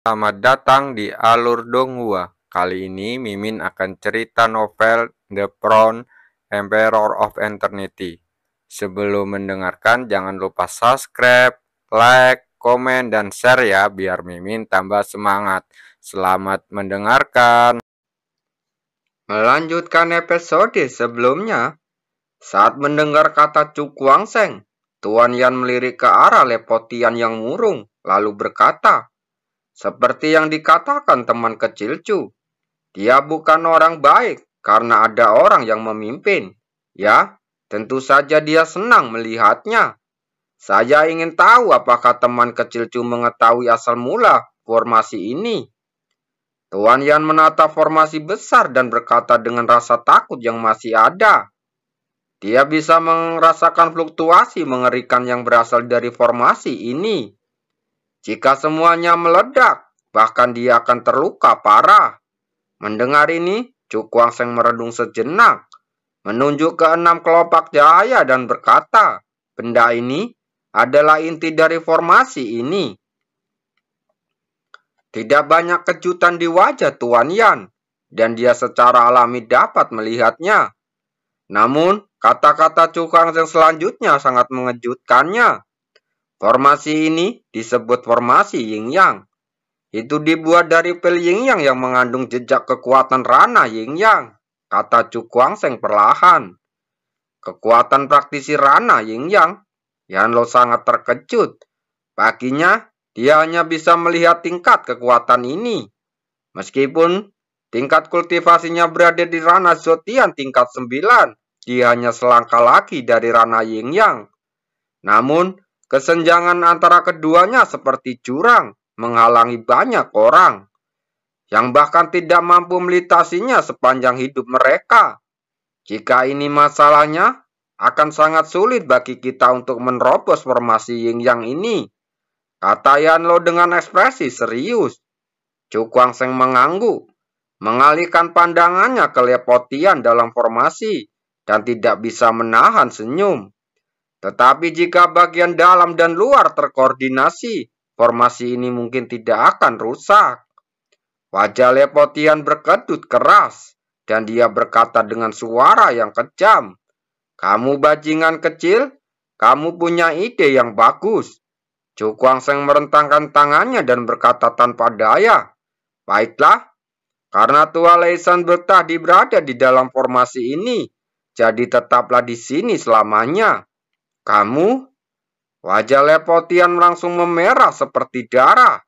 Selamat datang di Alur Donghua. Kali ini Mimin akan cerita novel The Crown Emperor of Eternity. Sebelum mendengarkan jangan lupa subscribe, like, komen, dan share ya biar Mimin tambah semangat. Selamat mendengarkan. Melanjutkan episode sebelumnya, saat mendengar kata Cukuangseng, Tuan Yan melirik ke arah Lepotian yang murung, lalu berkata, seperti yang dikatakan teman kecilku, dia bukan orang baik karena ada orang yang memimpin. Ya, tentu saja dia senang melihatnya. Saya ingin tahu apakah teman kecilku mengetahui asal mula formasi ini. Tuan Yan menatap formasi besar dan berkata dengan rasa takut yang masih ada. Dia bisa merasakan fluktuasi mengerikan yang berasal dari formasi ini. Jika semuanya meledak, bahkan dia akan terluka parah. Mendengar ini, Cukuangseng meredung sejenak, menunjuk ke 6 kelopak cahaya dan berkata, benda ini adalah inti dari formasi ini. Tidak banyak kejutan di wajah Tuan Yan, dan dia secara alami dapat melihatnya. Namun, kata-kata Cukuangseng selanjutnya sangat mengejutkannya. Formasi ini disebut formasi Yin Yang. Itu dibuat dari pil Yin Yang yang mengandung jejak kekuatan Rana Yin Yang, kata Cukuangseng perlahan. Kekuatan praktisi Rana Yin Yang? Yanlo sangat terkejut. Baginya, dia hanya bisa melihat tingkat kekuatan ini. Meskipun tingkat kultivasinya berada di Rana Zotian tingkat 9, dia hanya selangkah lagi dari Rana Yin Yang. Namun, kesenjangan antara keduanya seperti jurang, menghalangi banyak orang yang bahkan tidak mampu melintasinya sepanjang hidup mereka. Jika ini masalahnya, akan sangat sulit bagi kita untuk menerobos formasi Yin Yang ini, kata Yanlo dengan ekspresi serius. Cukuangseng mengangguk, mengalihkan pandangannya ke Lepotian dalam formasi, dan tidak bisa menahan senyum. Tetapi jika bagian dalam dan luar terkoordinasi, formasi ini mungkin tidak akan rusak. Wajah Lepotian berkedut keras, dan dia berkata dengan suara yang kejam, kamu bajingan kecil, kamu punya ide yang bagus. Cukuangseng merentangkan tangannya dan berkata tanpa daya, baiklah, karena Tua Leisan bertahdi berada di dalam formasi ini, jadi tetaplah di sini selamanya. Kamu? Wajah Lepotian langsung memerah seperti darah,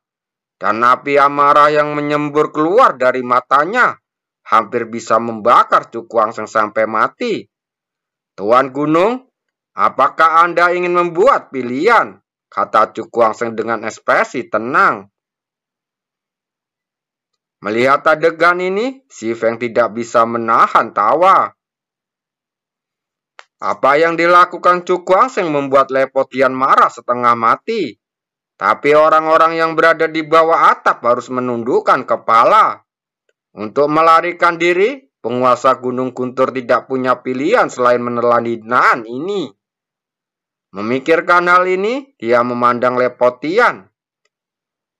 dan api amarah yang menyembur keluar dari matanya hampir bisa membakar Cukuangseng sampai mati. Tuan Gunung, apakah Anda ingin membuat pilihan? Kata Cukuangseng dengan ekspresi tenang. Melihat adegan ini, si Feng tidak bisa menahan tawa. Apa yang dilakukan Cukuangseng membuat Lepotian marah setengah mati. Tapi orang-orang yang berada di bawah atap harus menundukkan kepala. Untuk melarikan diri, penguasa Gunung Guntur tidak punya pilihan selain menelan hinaan ini. Memikirkan hal ini, dia memandang Lepotian.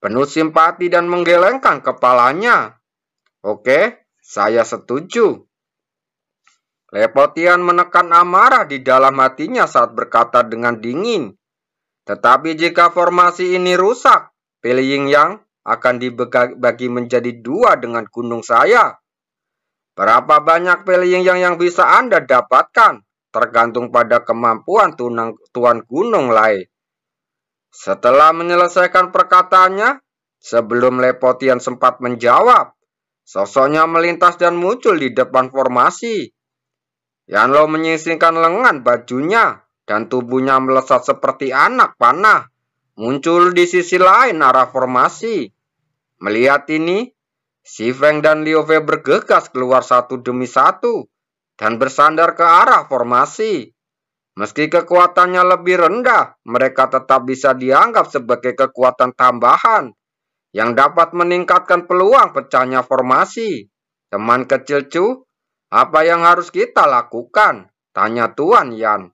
Penuh simpati dan menggelengkan kepalanya. Oke, saya setuju. Lepotian menekan amarah di dalam hatinya saat berkata dengan dingin. Tetapi jika formasi ini rusak, pil Yin Yang akan dibagi menjadi 2 dengan gunung saya. Berapa banyak pil Yin Yang yang bisa Anda dapatkan? Tergantung pada kemampuan Tuan Gunung Lai. Setelah menyelesaikan perkataannya, sebelum Lepotian sempat menjawab, sosoknya melintas dan muncul di depan formasi. Yanlo menyisingkan lengan bajunya, dan tubuhnya melesat seperti anak panah, muncul di sisi lain arah formasi. Melihat ini, si Feng dan Liu Fei bergegas keluar satu demi satu, dan bersandar ke arah formasi. Meski kekuatannya lebih rendah, mereka tetap bisa dianggap sebagai kekuatan tambahan, yang dapat meningkatkan peluang pecahnya formasi. Teman kecil Chu, apa yang harus kita lakukan? Tanya Tuan Yan.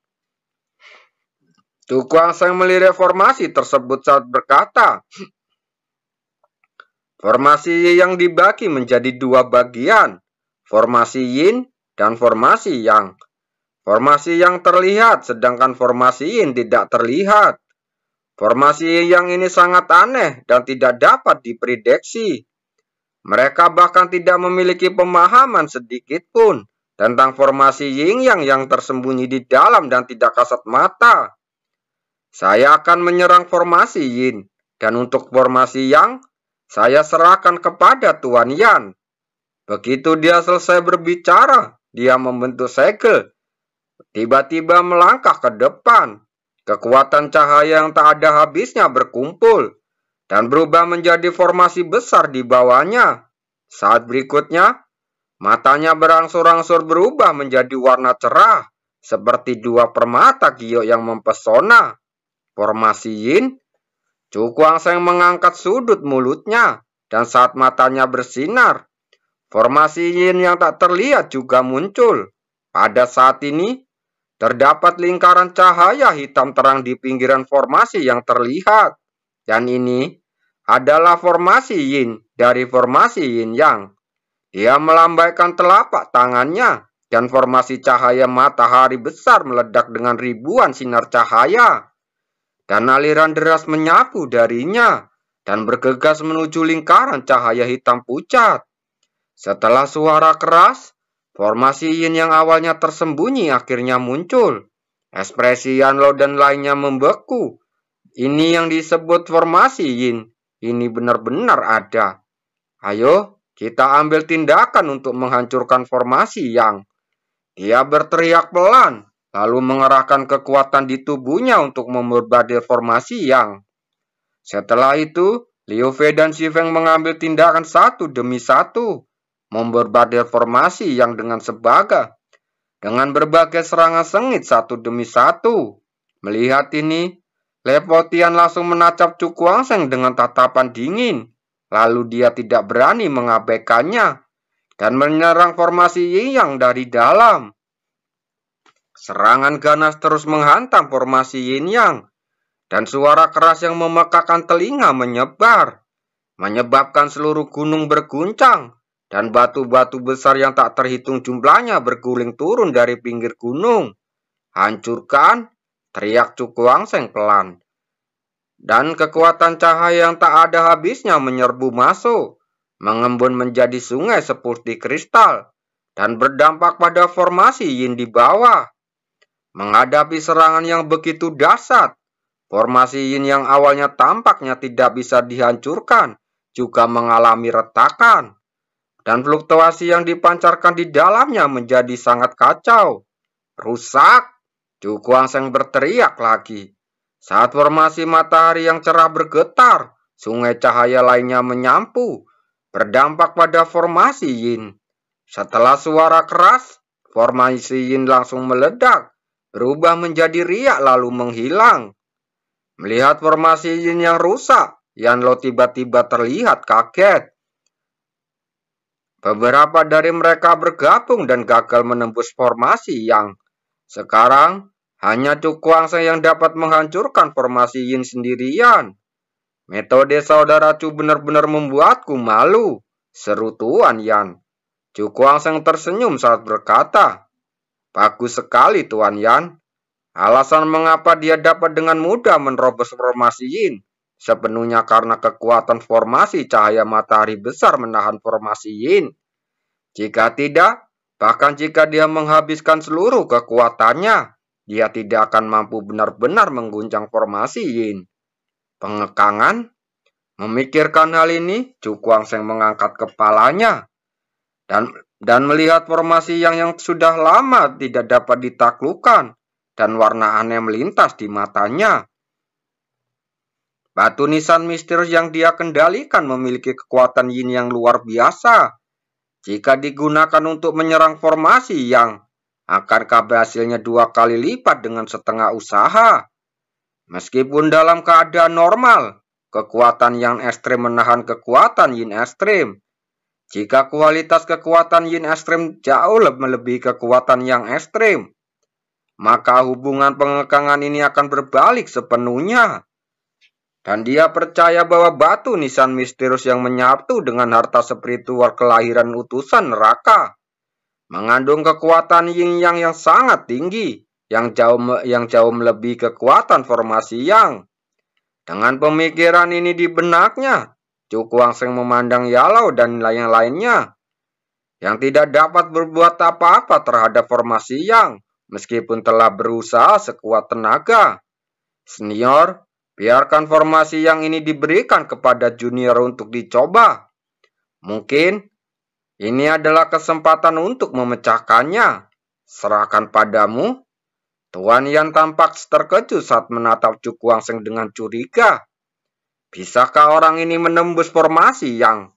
Cukuangseng melirik formasi tersebut saat berkata, Formasi yang dibagi menjadi dua bagian, formasi yin dan formasi yang. Formasi yang terlihat, sedangkan formasi yin tidak terlihat. Formasi yang ini sangat aneh dan tidak dapat diprediksi. Mereka bahkan tidak memiliki pemahaman sedikit pun tentang formasi yin yang tersembunyi di dalam dan tidak kasat mata. Saya akan menyerang formasi yin, dan untuk formasi yang, saya serahkan kepada Tuan Yan. Begitu dia selesai berbicara, dia membentuk segel. Tiba-tiba melangkah ke depan. Kekuatan cahaya yang tak ada habisnya berkumpul dan berubah menjadi formasi besar di bawahnya. Saat berikutnya, matanya berangsur-angsur berubah menjadi warna cerah, seperti dua permata giok yang mempesona. Formasi yin, Chu Guangsheng mengangkat sudut mulutnya, dan saat matanya bersinar, formasi yin yang tak terlihat juga muncul. Pada saat ini, terdapat lingkaran cahaya hitam terang di pinggiran formasi yang terlihat. Dan ini adalah formasi yin dari formasi yin yang. Dia melambaikan telapak tangannya, dan formasi cahaya matahari besar meledak dengan ribuan sinar cahaya. Dan aliran deras menyapu darinya, dan bergegas menuju lingkaran cahaya hitam pucat. Setelah suara keras, formasi yin yang awalnya tersembunyi akhirnya muncul. Ekspresi Yanlo dan lainnya membeku. Ini yang disebut formasi yin. Ini benar-benar ada. Ayo, kita ambil tindakan untuk menghancurkan formasi yang. Dia berteriak pelan, lalu mengerahkan kekuatan di tubuhnya untuk memborbardir formasi yang. Setelah itu, Liu Fei dan Xi Feng mengambil tindakan satu demi satu, memborbardir formasi yang dengan berbagai serangan sengit satu demi satu. Melihat ini, Le Potian langsung menatap Chu Guangsheng dengan tatapan dingin. Lalu dia tidak berani mengabaikannya dan menyerang formasi yin yang dari dalam. Serangan ganas terus menghantam formasi yin yang, dan suara keras yang memekakan telinga menyebar, menyebabkan seluruh gunung berguncang, dan batu-batu besar yang tak terhitung jumlahnya berguling turun dari pinggir gunung. Hancurkan, teriak Chu Guangsheng pelan. Dan kekuatan cahaya yang tak ada habisnya menyerbu masuk, mengembun menjadi sungai seperti kristal, dan berdampak pada formasi yin di bawah. Menghadapi serangan yang begitu dahsyat, formasi yin yang awalnya tampaknya tidak bisa dihancurkan, juga mengalami retakan. Dan fluktuasi yang dipancarkan di dalamnya menjadi sangat kacau. Rusak! Chu Guangsheng berteriak lagi. Saat formasi matahari yang cerah bergetar, sungai cahaya lainnya menyampu, berdampak pada formasi yin. Setelah suara keras, formasi yin langsung meledak, berubah menjadi riak lalu menghilang. Melihat formasi yin yang rusak, Yanlo tiba-tiba terlihat kaget. Beberapa dari mereka bergabung dan gagal menembus formasi yang. Sekarang, hanya Chu Guangsheng yang dapat menghancurkan formasi yin sendirian. Metode saudara Chu benar-benar membuatku malu, seru Tuan Yan. Chu Guangsheng tersenyum saat berkata, bagus sekali Tuan Yan. Alasan mengapa dia dapat dengan mudah menerobos formasi yin, sepenuhnya karena kekuatan formasi cahaya matahari besar menahan formasi yin. Jika tidak, bahkan jika dia menghabiskan seluruh kekuatannya, dia tidak akan mampu benar-benar mengguncang formasi yin. Pengekangan? Memikirkan hal ini, Chu Guangsheng mengangkat kepalanya dan melihat formasi yang sudah lama tidak dapat ditaklukkan, dan warna aneh melintas di matanya. Batu nisan misterius yang dia kendalikan memiliki kekuatan yin yang luar biasa. Jika digunakan untuk menyerang formasi yang, akankah hasilnya 2 kali lipat dengan setengah usaha? Meskipun dalam keadaan normal, kekuatan yang ekstrim menahan kekuatan yin ekstrim. Jika kualitas kekuatan yin ekstrim jauh melebihi kekuatan yang ekstrim, maka hubungan pengekangan ini akan berbalik sepenuhnya. Dan dia percaya bahwa batu nisan misterius yang menyatu dengan harta spiritual kelahiran utusan neraka mengandung kekuatan yin yang sangat tinggi, yang jauh melebihi kekuatan formasi yang. Dengan pemikiran ini di benaknya, Chu Kuang-Seng memandang Yalau dan lain-lainnya yang tidak dapat berbuat apa-apa terhadap formasi yang, meskipun telah berusaha sekuat tenaga. Senior, biarkan formasi yang ini diberikan kepada junior untuk dicoba. Mungkin ini adalah kesempatan untuk memecahkannya. Serahkan padamu. Tuan Yan tampak terkejut saat menatap Chu Kuang-Seng dengan curiga. Bisakah orang ini menembus formasi yang?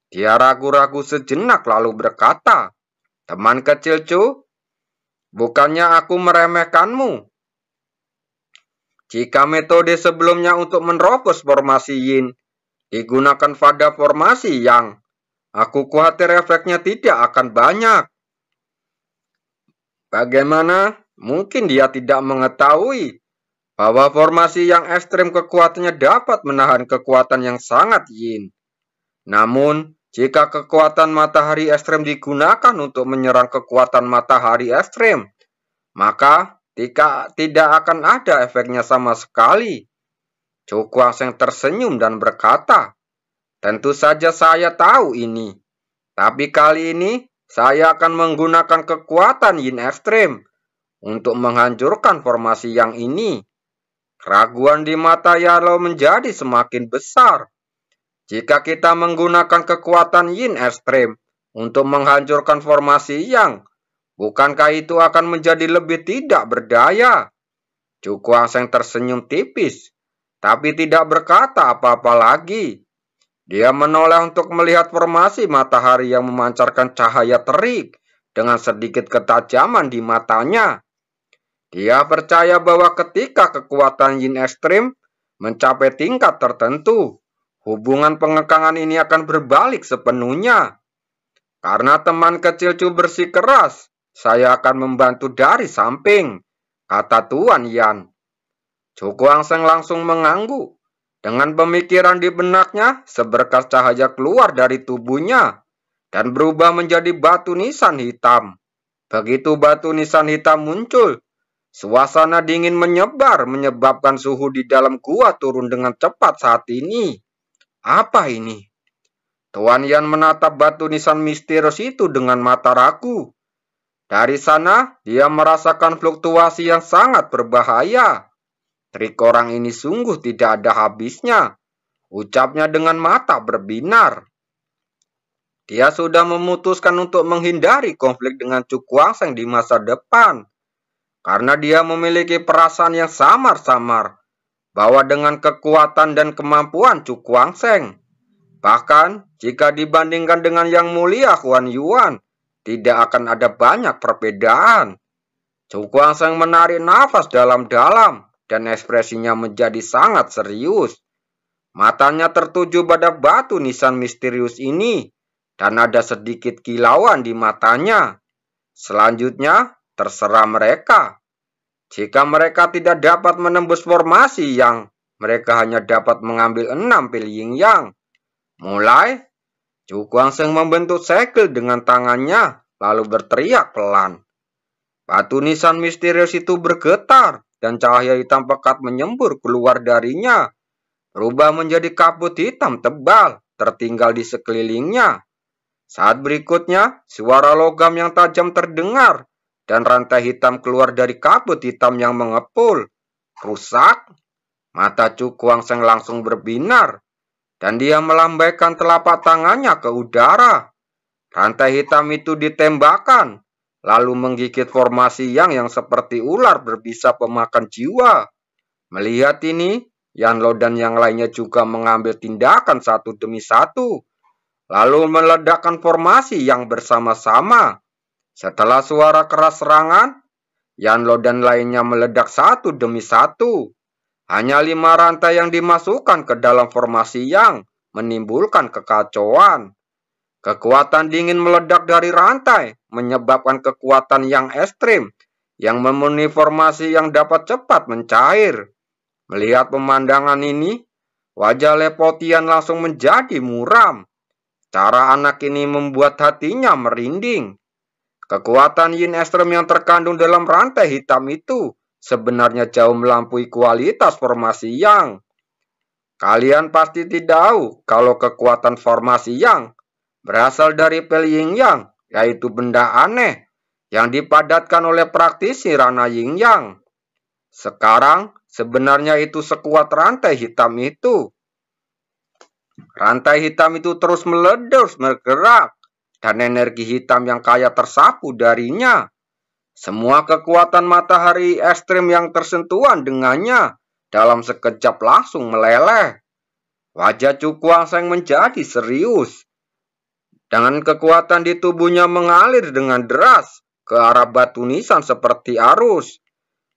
Dia ragu-ragu sejenak lalu berkata, "Teman kecil Chu, bukannya aku meremehkanmu. Jika metode sebelumnya untuk menerobos formasi yin digunakan pada formasi yang, aku khawatir efeknya tidak akan banyak." Bagaimana mungkin dia tidak mengetahui bahwa formasi yang ekstrim kekuatannya dapat menahan kekuatan yang sangat yin. Namun, jika kekuatan matahari ekstrim digunakan untuk menyerang kekuatan matahari ekstrim, maka tidak akan ada efeknya sama sekali. Chu Kuang-Seng tersenyum dan berkata, "Tentu saja saya tahu ini. Tapi kali ini saya akan menggunakan kekuatan yin ekstrim untuk menghancurkan formasi yang ini." Keraguan di mata Yalau menjadi semakin besar. Jika kita menggunakan kekuatan yin ekstrim untuk menghancurkan formasi yang, bukankah itu akan menjadi lebih tidak berdaya? Chu Kuang-Seng tersenyum tipis, tapi tidak berkata apa-apa lagi. Dia menoleh untuk melihat formasi matahari yang memancarkan cahaya terik dengan sedikit ketajaman di matanya. Dia percaya bahwa ketika kekuatan yin ekstrim mencapai tingkat tertentu, hubungan pengekangan ini akan berbalik sepenuhnya. Karena teman kecil Chu bersikeras, saya akan membantu dari samping, kata Tuan Yan. Chu Kuang-Seng langsung mengangguk. Dengan pemikiran di benaknya, seberkas cahaya keluar dari tubuhnya dan berubah menjadi batu nisan hitam. Begitu batu nisan hitam muncul, suasana dingin menyebar, menyebabkan suhu di dalam gua turun dengan cepat saat ini. Apa ini? Tuan Yan menatap batu nisan misterius itu dengan mata ragu. Dari sana, dia merasakan fluktuasi yang sangat berbahaya. Trik orang ini sungguh tidak ada habisnya, ucapnya dengan mata berbinar. Dia sudah memutuskan untuk menghindari konflik dengan Chu Kuang-Seng di masa depan, karena dia memiliki perasaan yang samar-samar bahwa dengan kekuatan dan kemampuan Chu Kuang-Seng, bahkan jika dibandingkan dengan Yang Mulia Huan Yuan, tidak akan ada banyak perbedaan. Chu Kuang-Seng menarik nafas dalam-dalam dan ekspresinya menjadi sangat serius. Matanya tertuju pada batu nisan misterius ini dan ada sedikit kilauan di matanya. Selanjutnya, terserah mereka. Jika mereka tidak dapat menembus formasi yang, mereka hanya dapat mengambil 6 pil yin yang. Mulai, Chu Kuang-Seng membentuk segel dengan tangannya, lalu berteriak pelan. Batu nisan misterius itu bergetar, dan cahaya hitam pekat menyembur keluar darinya, berubah menjadi kabut hitam tebal, tertinggal di sekelilingnya. Saat berikutnya, suara logam yang tajam terdengar, dan rantai hitam keluar dari kabut hitam yang mengepul. Rusak. Mata Chu Kuang-Seng langsung berbinar, dan dia melambaikan telapak tangannya ke udara. Rantai hitam itu ditembakkan, lalu menggigit formasi yang seperti ular berbisa pemakan jiwa. Melihat ini, Yan Lo dan yang lainnya juga mengambil tindakan satu demi satu, lalu meledakkan formasi yang bersama-sama. Setelah suara keras serangan, Yan Lo dan lainnya meledak satu demi satu. Hanya 5 rantai yang dimasukkan ke dalam formasi yang menimbulkan kekacauan. Kekuatan dingin meledak dari rantai, menyebabkan kekuatan yang ekstrim, yang memenuhi formasi yang dapat cepat mencair. Melihat pemandangan ini, Wajah Lepotian langsung menjadi muram. Cara anak ini membuat hatinya merinding. Kekuatan yin ekstrem yang terkandung dalam rantai hitam itu sebenarnya jauh melampaui kualitas formasi yang. Kalian pasti tidak tahu kalau kekuatan formasi yang berasal dari Pel Yin Yang, yaitu benda aneh yang dipadatkan oleh praktisi Rana Yin Yang. Sekarang sebenarnya itu sekuat rantai hitam itu. Rantai hitam itu terus meledos bergerak, dan energi hitam yang kaya tersapu darinya. Semua kekuatan matahari ekstrim yang tersentuhan dengannya dalam sekejap langsung meleleh. Wajah Chu Kuang-Sheng menjadi serius. Dengan kekuatan di tubuhnya mengalir dengan deras ke arah batu nisan seperti arus.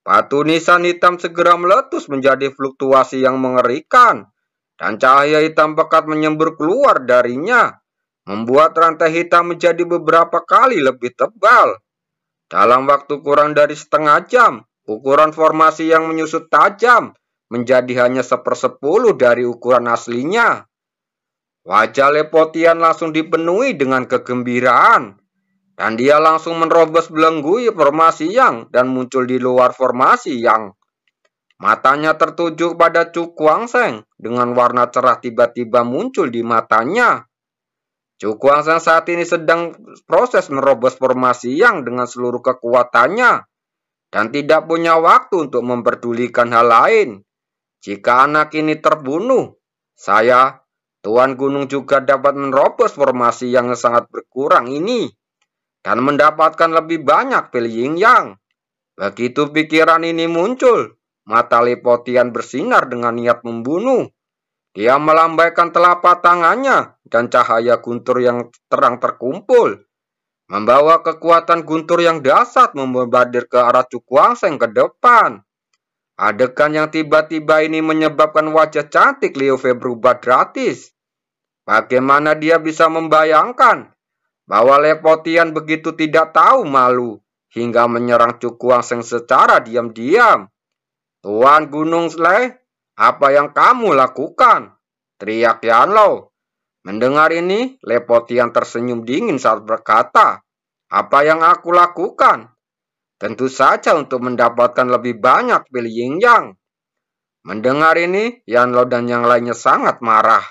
Batu nisan hitam segera meletus menjadi fluktuasi yang mengerikan. Dan cahaya hitam pekat menyembur keluar darinya, membuat rantai hitam menjadi beberapa kali lebih tebal. Dalam waktu kurang dari setengah jam, ukuran formasi yang menyusut tajam menjadi hanya 1/10 dari ukuran aslinya. Wajah Lepotian langsung dipenuhi dengan kegembiraan, dan dia langsung menerobos belenggu formasi yang dan muncul di luar formasi yang. Matanya tertuju pada Chu Kuang-Sheng dengan warna cerah tiba-tiba muncul di matanya. Chu Kuang-Sheng saat ini sedang proses merobos formasi yang dengan seluruh kekuatannya dan tidak punya waktu untuk memperdulikan hal lain. Jika anak ini terbunuh, saya, Tuan Gunung juga dapat menerobos formasi yang sangat berkurang ini dan mendapatkan lebih banyak Pel Yin Yang. Begitu pikiran ini muncul, mata Lepotian bersinar dengan niat membunuh. Dia melambaikan telapak tangannya dan cahaya guntur yang terang terkumpul, membawa kekuatan guntur yang dahsyat membombardir ke arah Chu Kuang-Sheng ke depan. Adegan yang tiba-tiba ini menyebabkan wajah cantik Liu Fei berubah drastis. Bagaimana dia bisa membayangkan bahwa Lepotian begitu tidak tahu malu hingga menyerang Chu Kuang-Sheng secara diam-diam. Tuan Gunung Sleh, apa yang kamu lakukan? Teriak Yan Lo. Mendengar ini, Lepotian tersenyum dingin saat berkata, apa yang aku lakukan? Tentu saja untuk mendapatkan lebih banyak Pel Yin Yang. Mendengar ini, Yan Lo dan yang lainnya sangat marah.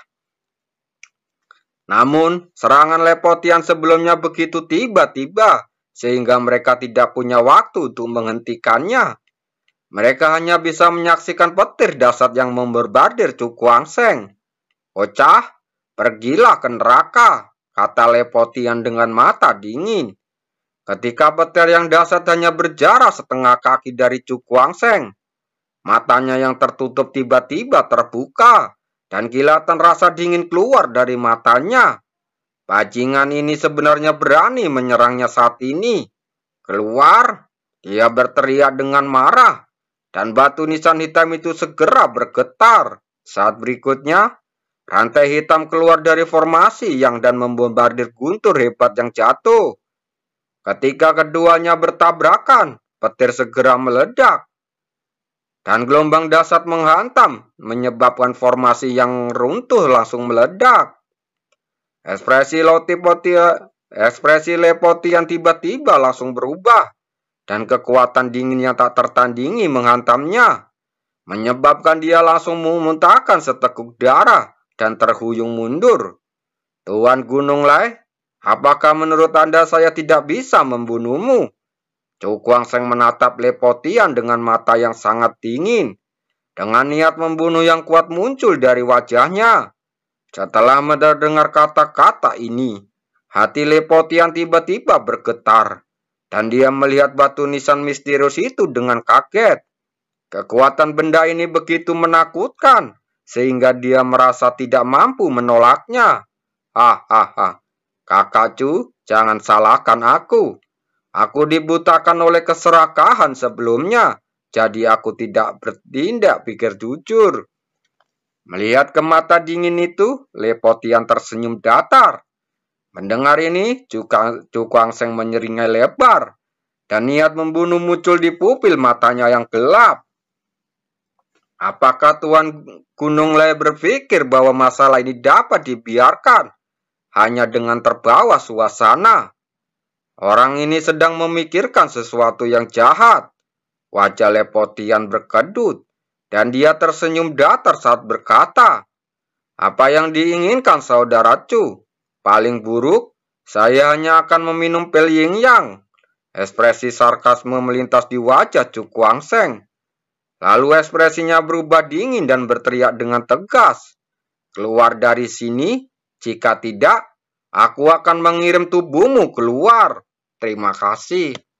Namun, serangan Lepotian sebelumnya begitu tiba-tiba, sehingga mereka tidak punya waktu untuk menghentikannya. Mereka hanya bisa menyaksikan petir dahsyat yang membombardir Chu Kuang-Sheng. Bocah, pergilah ke neraka, kata Lepotian dengan mata dingin. Ketika petir yang dahsyat hanya berjarak setengah kaki dari Chu Kuang-Sheng, matanya yang tertutup tiba-tiba terbuka, dan kilatan rasa dingin keluar dari matanya. Bajingan ini sebenarnya berani menyerangnya saat ini. Keluar, dia berteriak dengan marah. Dan batu nisan hitam itu segera bergetar. Saat berikutnya, rantai hitam keluar dari formasi yang dan membombardir guntur hebat yang jatuh. Ketika keduanya bertabrakan, petir segera meledak. Dan gelombang dahsyat menghantam, menyebabkan formasi yang runtuh langsung meledak. Ekspresi Lepotian tiba-tiba langsung berubah. Dan kekuatan dingin yang tak tertandingi menghantamnya, menyebabkan dia langsung memuntahkan seteguk darah dan terhuyung mundur. Tuan Gunung Lai, apakah menurut Anda saya tidak bisa membunuhmu? Chu Kuang-Sheng menatap Lepotian dengan mata yang sangat dingin. Dengan niat membunuh yang kuat muncul dari wajahnya. Setelah mendengar kata-kata ini, hati Lepotian tiba-tiba bergetar. Dan dia melihat batu nisan misterius itu dengan kaget. Kekuatan benda ini begitu menakutkan, sehingga dia merasa tidak mampu menolaknya. Hahaha, Kakak Chu, jangan salahkan aku. Aku dibutakan oleh keserakahan sebelumnya, jadi aku tidak bertindak pikir jujur. Melihat ke mata dingin itu, Lepotian tersenyum datar. Mendengar ini, Chu Kuang-Sheng menyeringai lebar, dan niat membunuh muncul di pupil matanya yang gelap. Apakah Tuan Gunung Le berpikir bahwa masalah ini dapat dibiarkan hanya dengan terbawa suasana? Orang ini sedang memikirkan sesuatu yang jahat. Wajah Lepotian berkedut, dan dia tersenyum datar saat berkata, "Apa yang diinginkan saudara Chu? Paling buruk, saya hanya akan meminum pil yin yang." Ekspresi sarkasme melintas di wajah Chu Kuangseng. Lalu ekspresinya berubah dingin dan berteriak dengan tegas, "Keluar dari sini, jika tidak, aku akan mengirim tubuhmu keluar. Terima kasih."